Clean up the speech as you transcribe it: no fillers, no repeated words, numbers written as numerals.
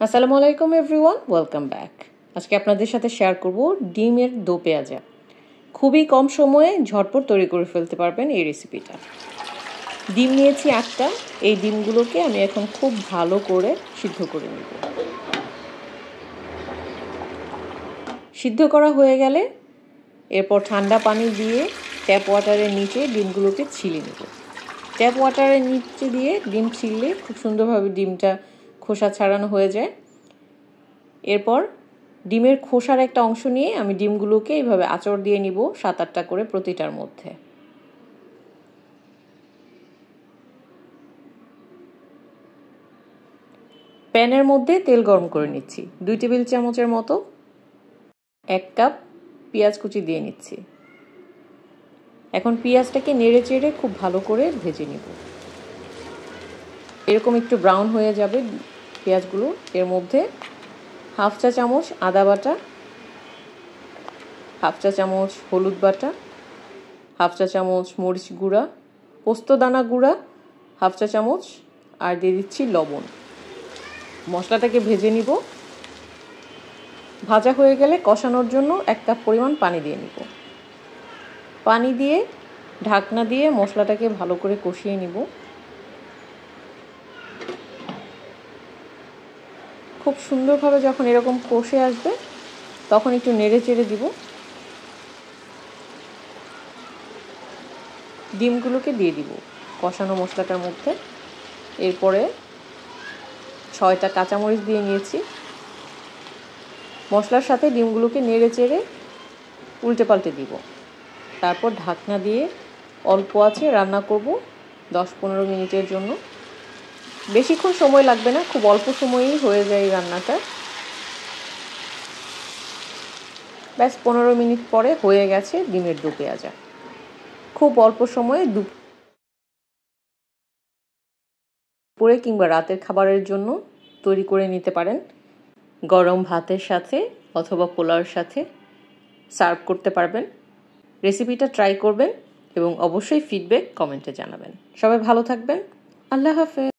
আসসালামু আলাইকুম everyone, welcome back. আজকে আপনাদের সাথে শেয়ার করব ডিমের দো পেঁয়াজা। খুবই কম সময়ে ঝটপট তৈরি করে ফেলতে পারবেন এই রেসিপিটা। ডিম নিয়েছি 8টা। এই ডিমগুলোকে আমি এখন খুব ভালো করে সিদ্ধ করে নেব। সিদ্ধ করা হয়ে গেলে এরপর ঠান্ডা পানি দিয়ে ট্যাপ ওয়াটারের নিচে ডিমগুলোকে ছিলে নেব। ট্যাপ ওয়াটারের নিচে দিয়ে ডিম ছিললে খুব সুন্দরভাবে ডিমটা খোসা ছাড়ানো হয়ে যায়। এরপর ডিমের খোসার একটা অংশ নিয়ে আমি ডিমগুলোকে এইভাবে আঁচড় দিয়ে নিব 7-8টা করে প্রতিটার মধ্যে। প্যানের মধ্যে তেল গরম করে নিচ্ছি 2 টেবিল চামচের মতো। 1 কাপ পেঁয়াজ কুচি দিয়ে নিচ্ছি। এখন পেঁয়াজটাকে নেড়ে চেড়ে খুব ভালো করে ভেজে নিব। এরকম একটু ব্রাউন হয়ে যাবে পেঁয়াজগুলো। এর মধ্যে 1/2 চা চামচ আদা বাটা, 1/2 চা চামচ হলুদ বাটা, 1/2 চা চামচ মরিচ গুঁড়া, পোস্ত দানা গুঁড়া 1/2 চা চামচ, আর দিয়ে দিচ্ছি লবণ। মশলাটাকে ভেজে নিব। ভাজা হয়ে গেলে কষানোর জন্য 1 কাপ পরিমাণ পানি দিয়ে নিব। পানি দিয়ে ঢাকনা দিয়ে মশলাটাকে ভালো করে কষিয়ে নিব। খুব সুন্দরভাবে যখন এরকম কষে আসবে তখন একটু নেড়ে চেড়ে দিব। ডিমগুলোকে দিয়ে দিব কষানো মশলাটার মধ্যে। এরপরে 6টা কাঁচামরিচ দিয়ে নিয়েছি। মশলার সাথে ডিমগুলোকে নেড়ে চেড়ে উল্টে পাল্টে দিব। তারপর ঢাকনা দিয়ে অল্প আঁচে রান্না করব 10-15 মিনিটের জন্য। বেশিক্ষণ সময় লাগবে না, খুব অল্প সময়েই হয়ে যায় এই রান্নাটা। ব্যাস 15 মিনিট পরে হয়ে গেছে ডিমের দো পেঁয়াজা। খুব অল্প সময়ে দুপুরে কিংবা রাতের খাবারের জন্য তৈরি করে নিতে পারেন। গরম ভাতের সাথে অথবা পোলাওর সাথে সার্ভ করতে পারবেন। রেসিপিটা ট্রাই করবেন এবং অবশ্যই ফিডব্যাক কমেন্টে জানাবেন। সবাই ভালো থাকবেন। আল্লাহ হাফেজ।